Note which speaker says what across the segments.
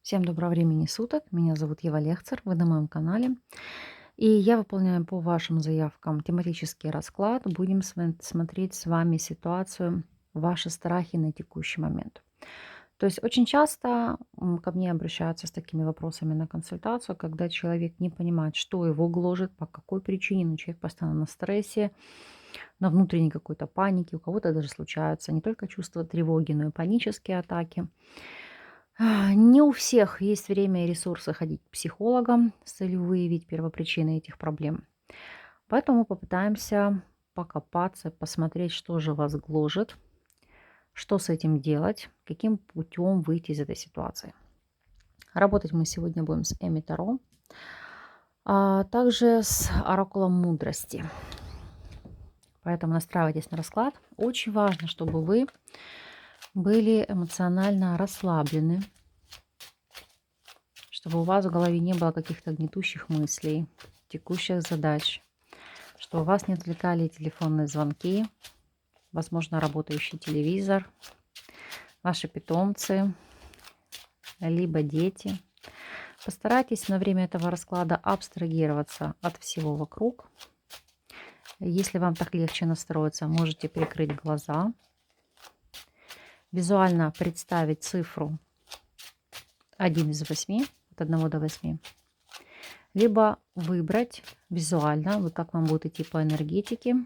Speaker 1: Всем доброго времени суток. Меня зовут Ева Лехцер. Вы на моем канале. И я выполняю по вашим заявкам тематический расклад. Будем смотреть с вами ситуацию, ваши страхи на текущий момент. То есть очень часто ко мне обращаются с такими вопросами на консультацию, когда человек не понимает, что его гложет, по какой причине, но человек постоянно на стрессе, на внутренней какой-то панике. У кого-то даже случаются не только чувства тревоги, но и панические атаки. Не у всех есть время и ресурсы ходить к психологам с целью выявить первопричины этих проблем. Поэтому попытаемся покопаться, посмотреть, что же вас гложет, что с этим делать, каким путем выйти из этой ситуации. Работать мы сегодня будем с Эми Таро, а также с оракулом мудрости. Поэтому настраивайтесь на расклад. Очень важно, чтобы вы были эмоционально расслаблены, чтобы у вас в голове не было каких-то гнетущих мыслей, текущих задач, что вас не отвлекали телефонные звонки, возможно, работающий телевизор, ваши питомцы, либо дети. Постарайтесь на время этого расклада абстрагироваться от всего вокруг. Если вам так легче настроиться, можете прикрыть глаза, визуально представить цифру 1 из 8, от 1 до 8, либо выбрать визуально, вот как вам будет идти по энергетике,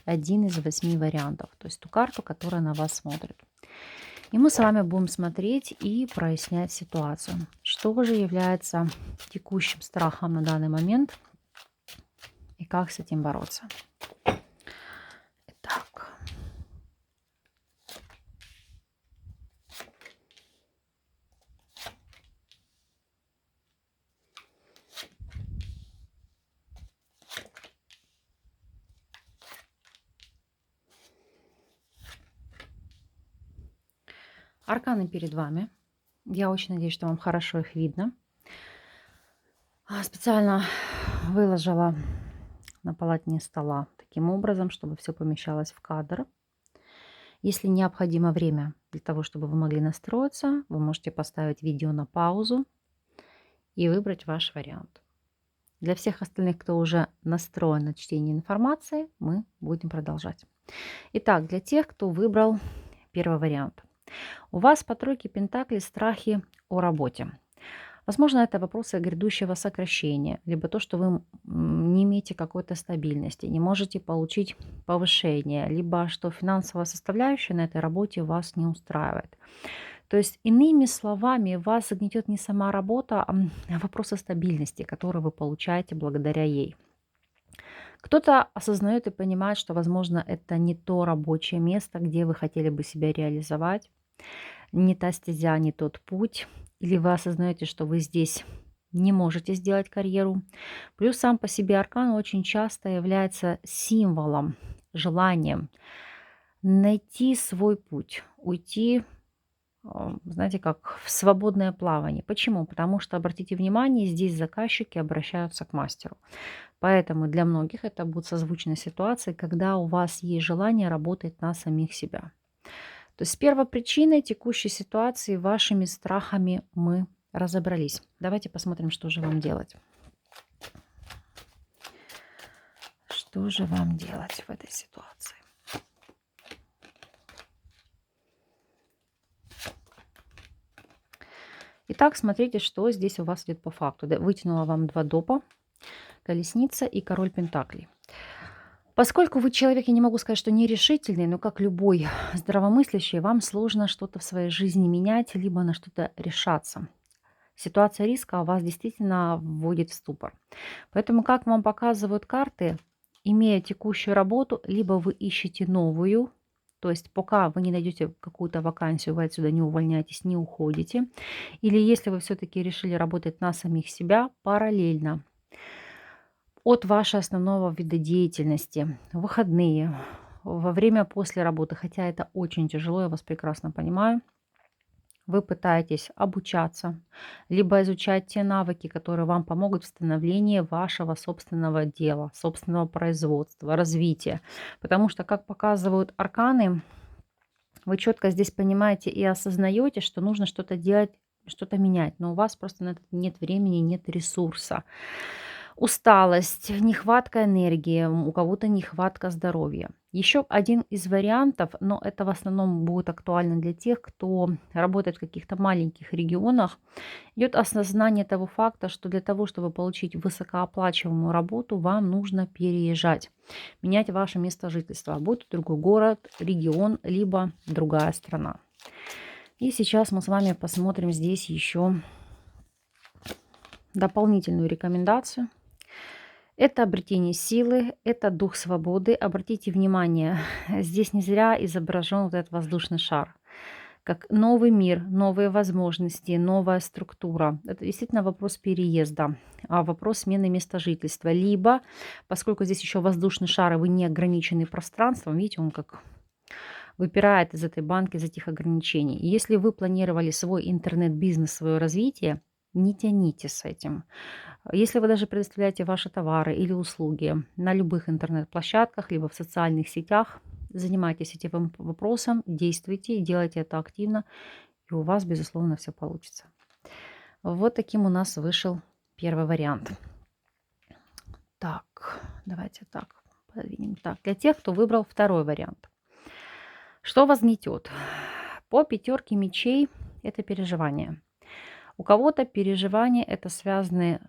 Speaker 1: 1 из 8 вариантов, то есть ту карту, которая на вас смотрит. И мы с вами будем смотреть и прояснять ситуацию. Что же является текущим страхом на данный момент и как с этим бороться. Итак. Арканы перед вами. Я очень надеюсь, что вам хорошо их видно. Специально выложила на полотне стола таким образом, чтобы все помещалось в кадр. Если необходимо время для того, чтобы вы могли настроиться, вы можете поставить видео на паузу и выбрать ваш вариант. Для всех остальных, кто уже настроен на чтение информации, мы будем продолжать. Итак, для тех, кто выбрал первый вариант. У вас по тройке пентаклей страхи о работе. Возможно, это вопросы грядущего сокращения, либо то, что вы не имеете какой-то стабильности, не можете получить повышение, либо что финансовая составляющая на этой работе вас не устраивает. То есть, иными словами, вас гнетет не сама работа, а вопросы стабильности, которые вы получаете благодаря ей. Кто-то осознает и понимает, что, возможно, это не то рабочее место, где вы хотели бы себя реализовать, не та стезя, не тот путь, или вы осознаете, что вы здесь не можете сделать карьеру. Плюс сам по себе аркан очень часто является символом, желанием найти свой путь, уйти, знаете, как в свободное плавание. Почему? Потому что, обратите внимание, здесь заказчики обращаются к мастеру. Поэтому для многих это будут созвучные ситуации, когда у вас есть желание работать на самих себя. То есть с первопричиной текущей ситуации, вашими страхами мы разобрались. Давайте посмотрим, что же вам делать. Что же вам делать в этой ситуации? Итак, смотрите, что здесь у вас идет по факту. Вытянула вам 2 допа, колесница и король пентаклей. Поскольку вы человек, я не могу сказать, что нерешительный, но как любой здравомыслящий, вам сложно что-то в своей жизни менять, либо на что-то решаться. Ситуация риска вас действительно вводит в ступор. Поэтому, как вам показывают карты, имея текущую работу, либо вы ищете новую, то есть пока вы не найдете какую-то вакансию, вы отсюда не увольняетесь, не уходите. Или если вы все-таки решили работать на самих себя параллельно от вашего основного вида деятельности, в выходные, во время после работы, хотя это очень тяжело, я вас прекрасно понимаю, вы пытаетесь обучаться, либо изучать те навыки, которые вам помогут в становлении вашего собственного дела, собственного производства, развития. Потому что, как показывают арканы, вы четко здесь понимаете и осознаете, что нужно что-то делать что-то менять, но у вас просто на это нет времени, нет ресурса. Усталость, нехватка энергии, у кого-то нехватка здоровья. Еще один из вариантов, но это в основном будет актуально для тех, кто работает в каких-то маленьких регионах, идет осознание того факта, что для того, чтобы получить высокооплачиваемую работу, вам нужно переезжать, менять ваше место жительства, будь то другой город, регион, либо другая страна. И сейчас мы с вами посмотрим здесь еще дополнительную рекомендацию. Это обретение силы, это дух свободы. Обратите внимание, здесь не зря изображен вот этот воздушный шар. Как новый мир, новые возможности, новая структура. Это действительно вопрос переезда, вопрос смены места жительства. Либо, поскольку здесь еще воздушный шар, и вы не ограничены пространством, видите, он как выпирает из этой банки, из этих ограничений. Если вы планировали свой интернет-бизнес, свое развитие, не тяните с этим. Если вы даже предоставляете ваши товары или услуги на любых интернет-площадках, либо в социальных сетях, занимайтесь этим вопросом, действуйте, делайте это активно, и у вас, безусловно, все получится. Вот таким у нас вышел первый вариант. Так, давайте так подвинем. Так, для тех, кто выбрал второй вариант. Что вас гнетет? По пятерке мечей это переживания. У кого-то переживания это связаны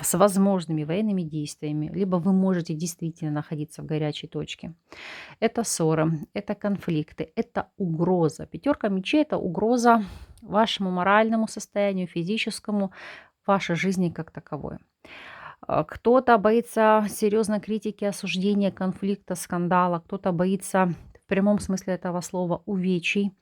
Speaker 1: с возможными военными действиями, либо вы можете действительно находиться в горячей точке. Это ссоры, это конфликты, это угроза. Пятерка мечей – это угроза вашему моральному состоянию, физическому, вашей жизни как таковой. Кто-то боится серьезной критики, осуждения, конфликта, скандала, кто-то боится в прямом смысле этого слова увечий,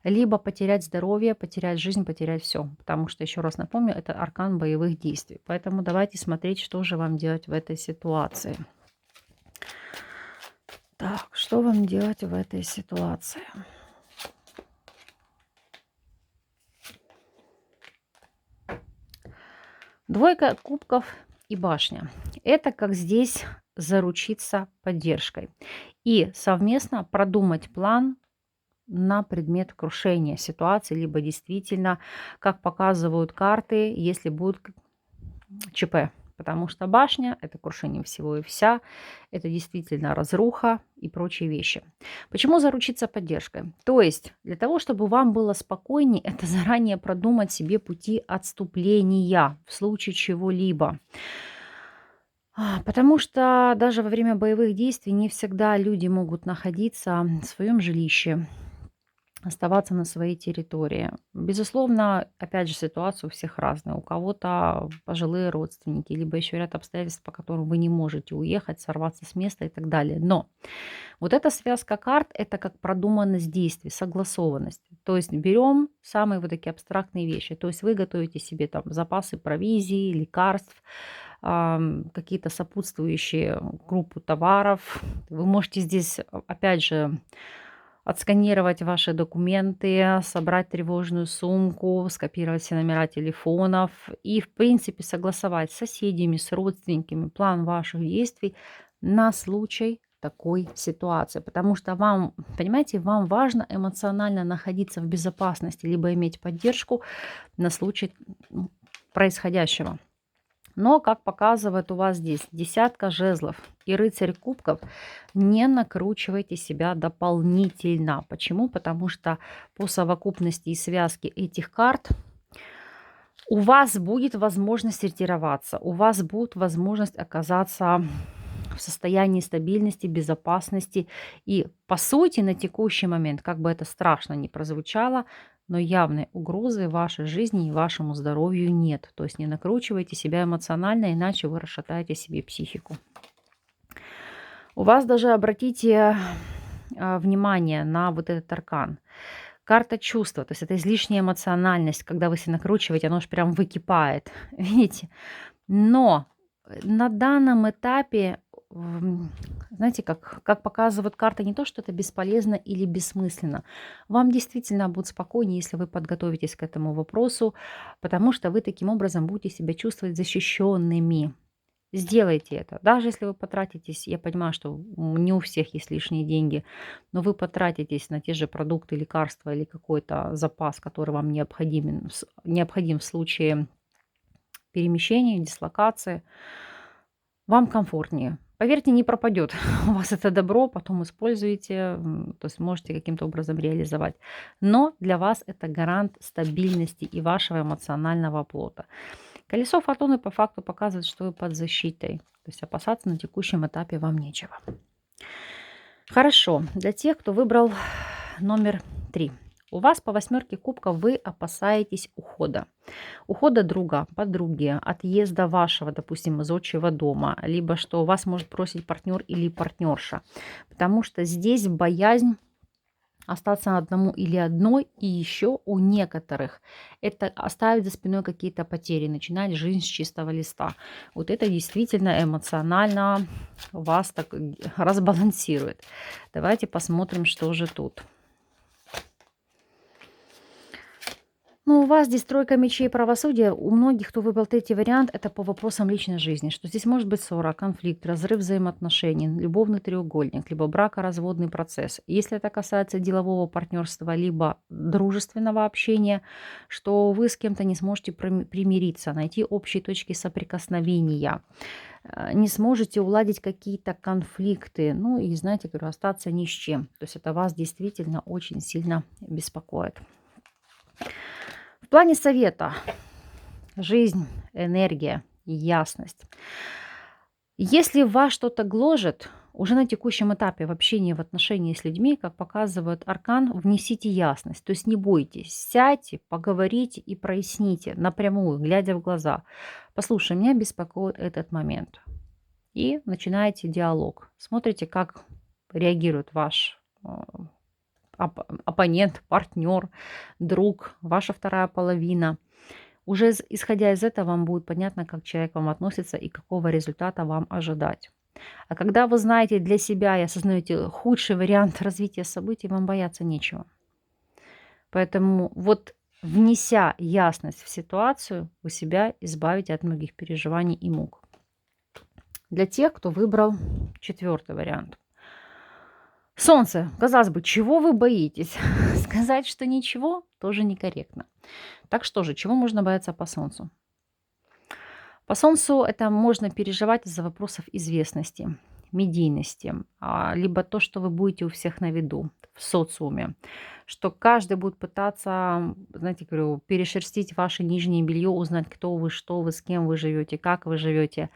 Speaker 1: либо потерять здоровье, потерять жизнь, потерять все. Потому что, еще раз напомню, это аркан боевых действий. Поэтому давайте смотреть, что же вам делать в этой ситуации. Так, что вам делать в этой ситуации? Двойка кубков и башня. Это как здесь заручиться поддержкой и совместно продумать план на предмет крушения ситуации, либо действительно, как показывают карты, если будет ЧП. Потому что башня – это крушение всего и вся, это действительно разруха и прочие вещи. Почему заручиться поддержкой? То есть для того, чтобы вам было спокойнее, это заранее продумать себе пути отступления в случае чего-либо. Потому что даже во время боевых действий не всегда люди могут находиться в своем жилище, оставаться на своей территории. Безусловно, опять же, ситуация у всех разная. У кого-то пожилые родственники, либо еще ряд обстоятельств, по которым вы не можете уехать, сорваться с места и так далее. Но вот эта связка карт – это как продуманность действий, согласованность. То есть берем самые вот такие абстрактные вещи. То есть вы готовите себе там запасы провизии, лекарств, какие-то сопутствующие группу товаров. Вы можете здесь, опять же, отсканировать ваши документы, собрать тревожную сумку, скопировать все номера телефонов и, в принципе, согласовать с соседями, с родственниками план ваших действий на случай такой ситуации. Потому что вам, понимаете, вам важно эмоционально находиться в безопасности, либо иметь поддержку на случай происходящего. Но, как показывает у вас здесь десятка жезлов и рыцарь кубков, не накручивайте себя дополнительно. Почему? Потому что по совокупности и связке этих карт у вас будет возможность ретироваться, у вас будет возможность оказаться в состоянии стабильности, безопасности. И, по сути, на текущий момент, как бы это страшно ни прозвучало, но явной угрозы вашей жизни и вашему здоровью нет. То есть не накручивайте себя эмоционально, иначе вы расшатаете себе психику. У вас даже обратите внимание на вот этот аркан. Карта чувства, то есть это излишняя эмоциональность, когда вы себя накручиваете, оно же прям выкипает, видите? Но на данном этапе, знаете, как показывают карты, не то, что это бесполезно или бессмысленно. Вам действительно будет спокойнее, если вы подготовитесь к этому вопросу, потому что вы таким образом будете себя чувствовать защищенными. сделайте это. Даже если вы потратитесь, я понимаю, что не у всех есть лишние деньги, но вы потратитесь на те же продукты, лекарства или какой-то запас, который вам необходим в случае перемещения, дислокации, вам комфортнее. Поверьте, не пропадет у вас это добро, потом используете, то есть можете каким-то образом реализовать. Но для вас это гарант стабильности и вашего эмоционального оплота. Колесо фортуны по факту показывает, что вы под защитой. То есть опасаться на текущем этапе вам нечего. Хорошо. Для тех, кто выбрал номер 3. У вас по 8 кубков вы опасаетесь ухода. Ухода друга, подруги, отъезда вашего, допустим, из отчего дома, либо что вас может бросить партнер или партнерша. Потому что здесь боязнь остаться одному или одной, и еще у некоторых это оставить за спиной какие-то потери, начинать жизнь с чистого листа. Вот это действительно эмоционально вас так разбалансирует. Давайте посмотрим, что же тут. Ну, у вас здесь тройка мечей правосудия. У многих, кто выбрал третий вариант, это по вопросам личной жизни. Что здесь может быть ссора, конфликт, разрыв взаимоотношений, любовный треугольник, либо бракоразводный процесс. Если это касается делового партнерства, либо дружественного общения, что вы с кем-то не сможете примириться, найти общие точки соприкосновения, не сможете уладить какие-то конфликты, ну и, знаете, говорю, остаться ни с чем. То есть это вас действительно очень сильно беспокоит. В плане совета. Жизнь, энергия, ясность. Если вас что-то гложет, уже на текущем этапе в общении, в отношении с людьми, как показывает аркан, внесите ясность. То есть не бойтесь, сядьте, поговорите и проясните напрямую, глядя в глаза. Послушай, меня беспокоит этот момент. И начинаете диалог. Смотрите, как реагирует ваш оппонент, партнер, друг, ваша вторая половина. Уже исходя из этого, вам будет понятно, как человек к вам относится и какого результата вам ожидать. А когда вы знаете для себя и осознаете худший вариант развития событий, вам бояться нечего. Поэтому вот внеся ясность в ситуацию, вы себя избавите от многих переживаний и мук. Для тех, кто выбрал 4-й вариант. Солнце, казалось бы, чего вы боитесь? Сказать, что ничего, тоже некорректно. Так что же, чего можно бояться по Солнцу? По Солнцу это можно переживать из-за вопросов известности, медийности, либо то, что вы будете у всех на виду в социуме, что каждый будет пытаться, знаете, говорю, перешерстить ваше нижнее белье, узнать, кто вы, что вы, с кем вы живете, как вы живете.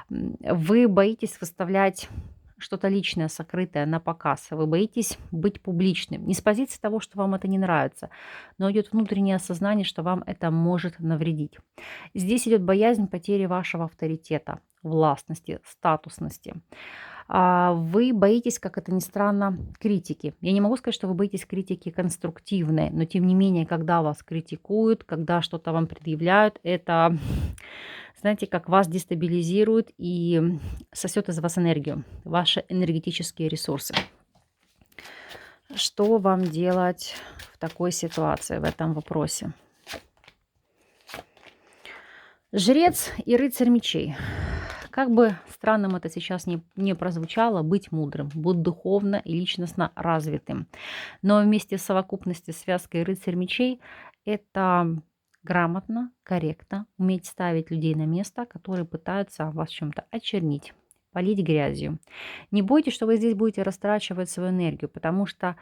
Speaker 1: Вы боитесь выставлять что-то личное, сокрытое на показ. Вы боитесь быть публичным. Не с позиции того, что вам это не нравится, но идет внутреннее осознание, что вам это может навредить. Здесь идет боязнь потери вашего авторитета, властности, статусности. Вы боитесь, как это ни странно, критики. Я не могу сказать, что вы боитесь критики конструктивной, но тем не менее, когда вас критикуют, когда что-то вам предъявляют, это, знаете, как вас дестабилизирует и сосет из вас энергию, ваши энергетические ресурсы. Что вам делать в такой ситуации, в этом вопросе? Жрец и рыцарь мечей. Как бы странным это сейчас не прозвучало, быть мудрым, быть духовно и личностно развитым. Но вместе с совокупностью связкой рыцарь мечей это грамотно, корректно уметь ставить людей на место, которые пытаются вас в чем-то очернить, полить грязью. Не бойтесь, что вы здесь будете растрачивать свою энергию, потому что,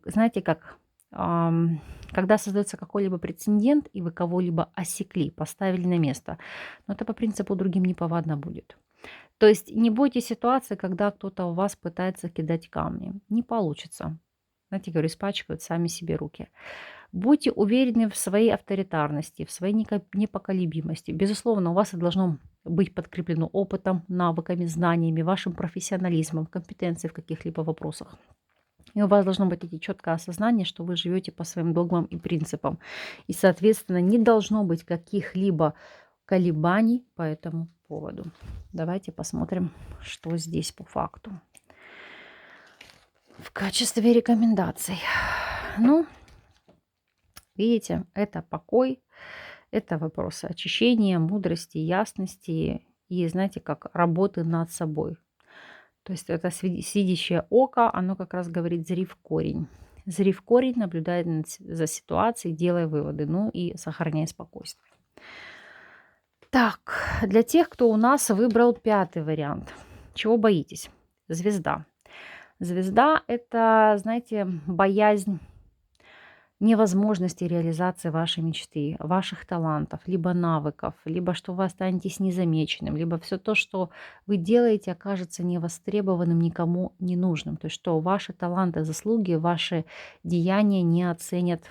Speaker 1: знаете, как когда создается какой-либо прецедент, и вы кого-либо осекли, поставили на место, но это по принципу другим неповадно будет. То есть не бойтесь ситуации, когда кто-то у вас пытается кидать камни. Не получится. Знаете, говорю, испачкают сами себе руки. Будьте уверены в своей авторитарности, в своей непоколебимости. Безусловно, у вас это должно быть подкреплено опытом, навыками, знаниями, вашим профессионализмом, компетенцией в каких-либо вопросах. И у вас должно быть эти четкое осознание, что вы живете по своим догмам и принципам. И, соответственно, не должно быть каких-либо колебаний по этому поводу. Давайте посмотрим, что здесь по факту. В качестве рекомендаций. Ну, видите, это покой, это вопросы очищения, мудрости, ясности и, знаете, как работы над собой. То есть это видящее око, оно как раз говорит «зри в корень». Зри в корень, наблюдай за ситуацией, делай выводы, ну и сохраняй спокойствие. Так, для тех, кто у нас выбрал пятый вариант. Чего боитесь? Звезда. Звезда– это, знаете, боязнь невозможности реализации вашей мечты, ваших талантов, либо навыков, либо что вы останетесь незамеченным, либо все то, что вы делаете, окажется невостребованным, никому не нужным. То есть что ваши таланты, заслуги, ваши деяния не оценят,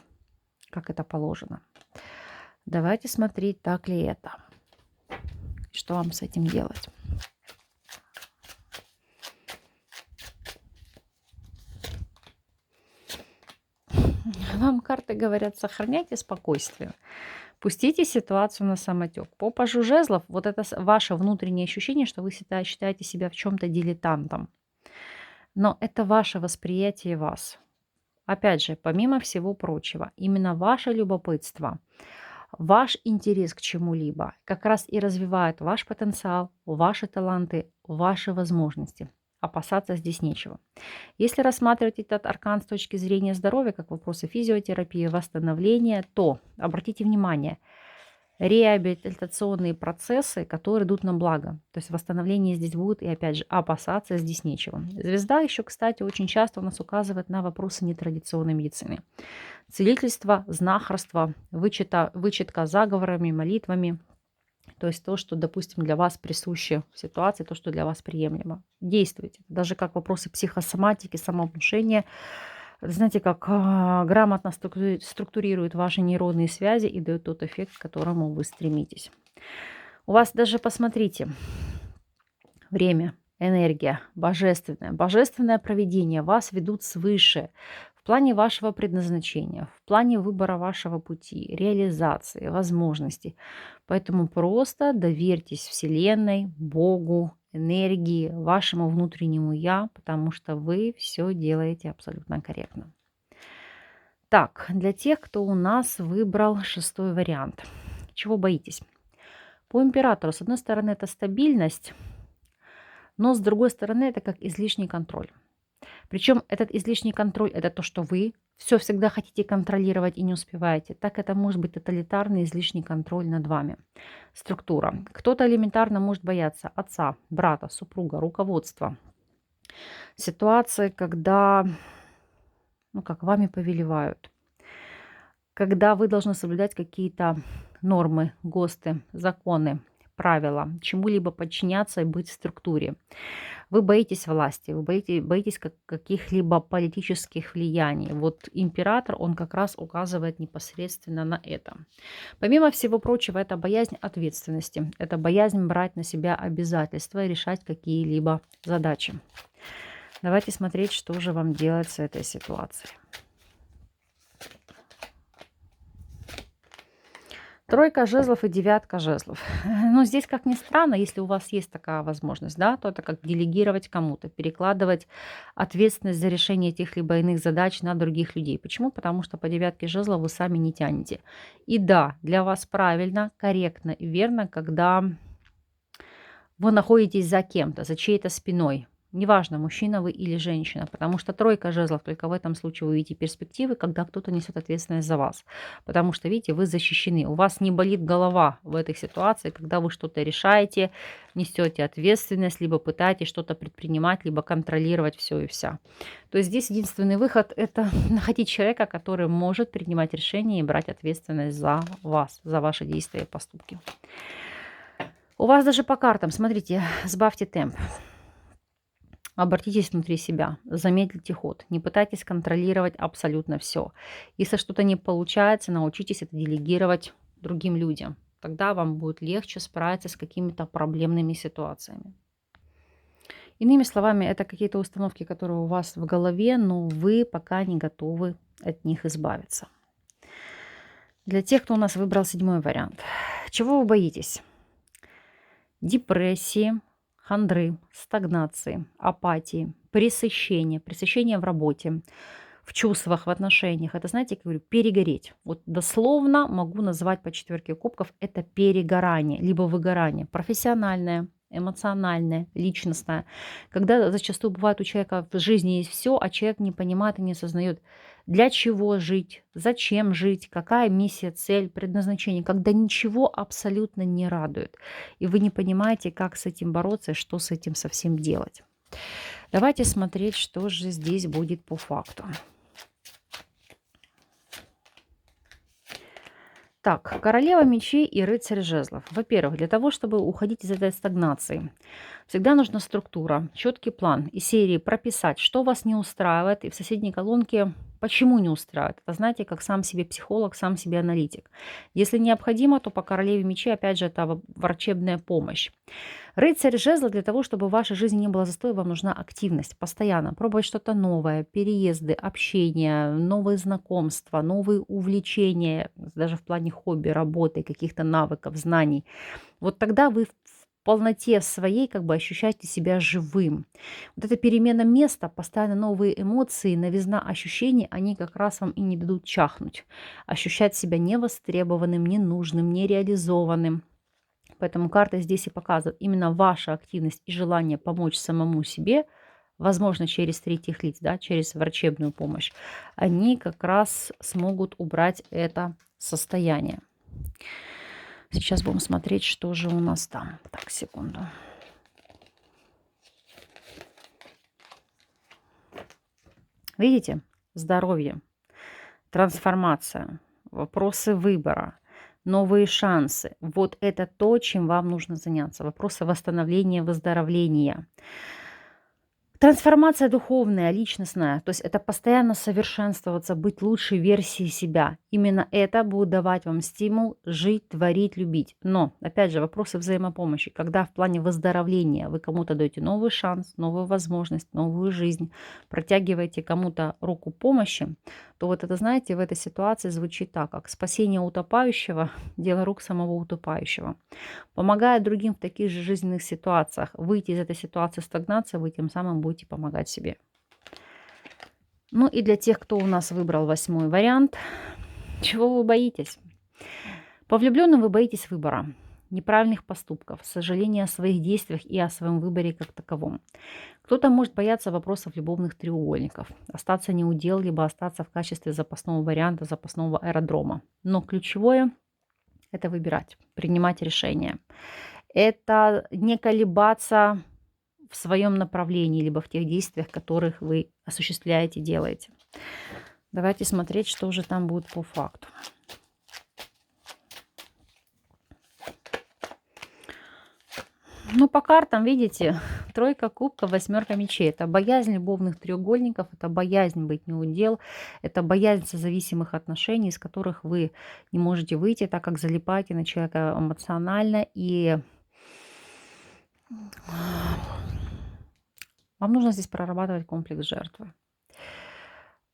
Speaker 1: как это положено. Давайте смотреть, так ли это. Что вам с этим делать? Вам карты говорят, сохраняйте спокойствие. Пустите ситуацию на самотек. По пажу жезлов вот это ваше внутреннее ощущение, что вы считаете себя в чем-то дилетантом. Но это ваше восприятие вас. Опять же, помимо всего прочего, именно ваше любопытство, ваш интерес к чему-либо как раз и развивает ваш потенциал, ваши таланты, ваши возможности. Опасаться здесь нечего. Если рассматривать этот аркан с точки зрения здоровья, как вопросы физиотерапии, восстановления, то обратите внимание, реабилитационные процессы, которые идут на благо. То есть восстановление здесь будет, и опять же, опасаться здесь нечего. Звезда еще, кстати, очень часто у нас указывает на вопросы нетрадиционной медицины. Целительство, знахарство, вычетка заговорами, молитвами. То есть то, что, допустим, для вас присуще в ситуации, то, что для вас приемлемо. Действуйте. Даже как вопросы психосоматики, самовнушения. Знаете, как грамотно структурирует ваши нейронные связи и дает тот эффект, к которому вы стремитесь. У вас даже, посмотрите, время, энергия, божественное провидение вас ведут свыше в плане вашего предназначения, в плане выбора вашего пути, реализации, возможностей. Поэтому просто доверьтесь Вселенной, Богу, энергии, вашему внутреннему «я», потому что вы все делаете абсолютно корректно. Так, для тех, кто у нас выбрал шестой вариант. Чего боитесь? По императору, с одной стороны, это стабильность, но с другой стороны, это как излишний контроль. Причем этот излишний контроль– это то, что вы все всегда хотите контролировать и не успеваете. Так это может быть тоталитарный излишний контроль над вами. Структура. Кто-то элементарно может бояться отца, брата, супруга, руководства. Ситуации, когда, как вами повелевают. Когда вы должны соблюдать какие-то нормы, ГОСТы, законы, правила, чему-либо подчиняться и быть в структуре. Вы боитесь власти, вы боитесь каких-либо политических влияний. Вот император, он как раз указывает непосредственно на это. Помимо всего прочего, это боязнь ответственности, это боязнь брать на себя обязательства и решать какие-либо задачи. Давайте смотреть, что же вам делать с этой ситуацией. Тройка жезлов и девятка жезлов. Ну, здесь, как ни странно, если у вас есть такая возможность, да, то это как делегировать кому-то, перекладывать ответственность за решение тех либо иных задач на других людей. Почему? Потому что по девятке жезлов вы сами не тянете. И да, для вас правильно, корректно и верно, когда вы находитесь за кем-то, за чьей-то спиной. Неважно, мужчина вы или женщина, потому что тройка жезлов только в этом случае вы видите перспективы, когда кто-то несет ответственность за вас. Потому что, видите, вы защищены. У вас не болит голова в этой ситуации, когда вы что-то решаете, несете ответственность, либо пытаетесь что-то предпринимать, либо контролировать все и вся. То есть здесь единственный выход– это находить человека, который может принимать решения и брать ответственность за вас, за ваши действия и поступки. У вас даже по картам, смотрите, сбавьте темп. Обратитесь внутри себя, замедлите ход, не пытайтесь контролировать абсолютно все. Если что-то не получается, научитесь это делегировать другим людям. Тогда вам будет легче справиться с какими-то проблемными ситуациями. Иными словами, это какие-то установки, которые у вас в голове, но вы пока не готовы от них избавиться. Для тех, кто у нас выбрал седьмой вариант. Чего вы боитесь? Депрессии, хандры, стагнации, апатии, пресыщения в работе, в чувствах, в отношениях. Это, знаете, как я говорю, перегореть. Вот дословно могу назвать по четверке кубков это перегорание, либо выгорание. Профессиональное, эмоциональное, личностное. Когда зачастую бывает у человека в жизни есть все, а человек не понимает и не осознает, для чего жить, зачем жить, какая миссия, цель, предназначение, когда ничего абсолютно не радует. И вы не понимаете, как с этим бороться и что с этим совсем делать. Давайте смотреть, что же здесь будет по факту. Так, королева мечей и рыцарь жезлов. Во-первых, для того, чтобы уходить из этой стагнации, всегда нужна структура, четкий план из серии прописать, что вас не устраивает, и в соседней колонке почему не устраивает. Это знаете, как сам себе психолог, сам себе аналитик. Если необходимо, то по королеве мечей, опять же, это врачебная помощь. Рыцарь жезла для того, чтобы в вашей жизни не было застоя, вам нужна активность. Постоянно пробовать что-то новое, переезды, общение, новые знакомства, новые увлечения, даже в плане хобби, работы, каких-то навыков, знаний. Вот тогда вы в полноте своей как бы ощущаете себя живым. Вот эта перемена места, постоянно новые эмоции, новизна ощущений, они как раз вам и не дадут чахнуть. Ощущать себя невостребованным, ненужным, нереализованным. Поэтому карта здесь и показывает именно ваша активность и желание помочь самому себе, возможно, через третьих лиц, да, через врачебную помощь, они как раз смогут убрать это состояние. Сейчас будем смотреть, что же у нас там. Так, секунду. Видите? Здоровье, трансформация, вопросы выбора, новые шансы. Вот это то, чем вам нужно заняться. Вопросы восстановления, выздоровления. Трансформация духовная, личностная, то есть это постоянно совершенствоваться, быть лучшей версией себя. Именно это будет давать вам стимул жить, творить, любить. Но, опять же, вопросы взаимопомощи. Когда в плане выздоровления вы кому-то даете новый шанс, новую возможность, новую жизнь, протягиваете кому-то руку помощи, то вот это, знаете, в этой ситуации звучит так, как спасение утопающего, дело рук самого утопающего. Помогая другим в таких же жизненных ситуациях выйти из этой ситуации стагнации, вы тем самым будете помогать себе. Ну и для тех, кто у нас выбрал 8-й вариант, чего вы боитесь? По влюбленным вы боитесь выбора, неправильных поступков, сожаления о своих действиях и о своем выборе как таковом. Кто-то может бояться вопросов любовных треугольников, остаться неудел, либо остаться в качестве запасного варианта, запасного аэродрома. Но ключевое – это выбирать, принимать решения. Это не колебаться в своем направлении, либо в тех действиях, которых вы осуществляете, делаете. Давайте смотреть, что же там будет по факту. Ну, по картам, видите, тройка кубков, 8 мечей. Это боязнь любовных треугольников, это боязнь быть неудел, это боязнь созависимых отношений, из которых вы не можете выйти, так как залипаете на человека эмоционально. И вам нужно здесь прорабатывать комплекс жертвы.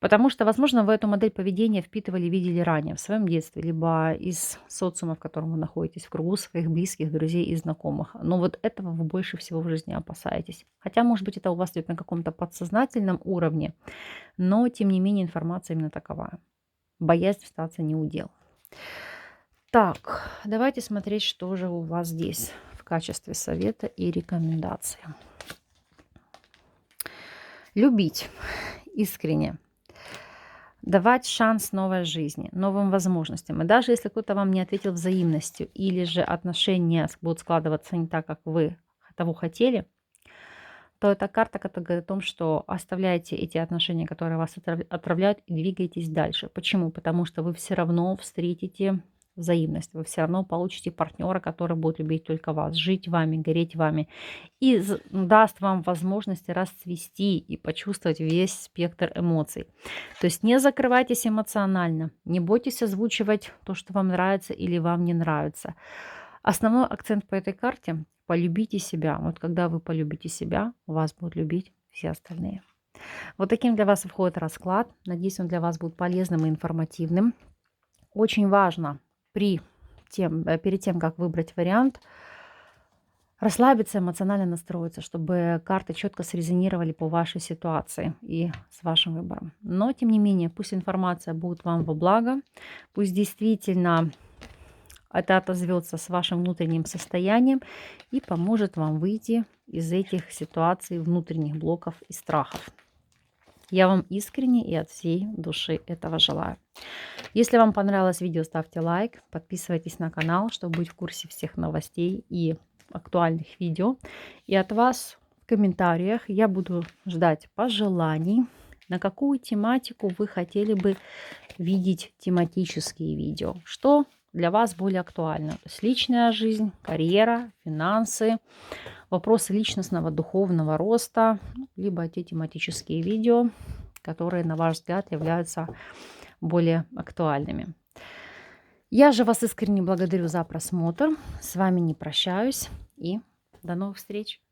Speaker 1: Потому что, возможно, вы эту модель поведения впитывали, видели ранее в своем детстве, либо из социума, в котором вы находитесь, в кругу своих близких, друзей и знакомых. Но вот этого вы больше всего в жизни опасаетесь. Хотя, может быть, это у вас идет на каком-то подсознательном уровне, но, тем не менее, информация именно такова. Боязнь остаться неудел. Так, давайте смотреть, что же у вас здесь в качестве совета и рекомендации. Любить искренне. Давать шанс новой жизни, новым возможностям. И даже если кто-то вам не ответил взаимностью, или же отношения будут складываться не так, как вы того хотели, то это карта, которая говорит о том, что оставляйте эти отношения, которые вас отравляют, и двигаетесь дальше. Почему? Потому что вы все равно встретите взаимность, вы все равно получите партнера, который будет любить только вас, жить вами, гореть вами, и даст вам возможность расцвести и почувствовать весь спектр эмоций. То есть не закрывайтесь эмоционально, не бойтесь озвучивать то, что вам нравится или вам не нравится. Основной акцент по этой карте – полюбите себя. Вот когда вы полюбите себя, вас будут любить все остальные. Вот таким для вас входит расклад. Надеюсь, он для вас будет полезным и информативным. Очень важно перед тем, как выбрать вариант, расслабиться, эмоционально настроиться, чтобы карты четко срезонировали по вашей ситуации и с вашим выбором. Но, тем не менее, пусть информация будет вам во благо, пусть действительно это отозвется с вашим внутренним состоянием и поможет вам выйти из этих ситуаций, внутренних блоков и страхов. Я вам искренне и от всей души этого желаю. Если вам понравилось видео, ставьте лайк, подписывайтесь на канал, чтобы быть в курсе всех новостей и актуальных видео. И от вас в комментариях я буду ждать пожеланий, на какую тематику вы хотели бы видеть тематические видео, что для вас более актуально. То есть личная жизнь, карьера, финансы, вопросы личностного, духовного роста, либо те тематические видео, которые, на ваш взгляд, являются более актуальными. Я же вас искренне благодарю за просмотр. С вами не прощаюсь и до новых встреч!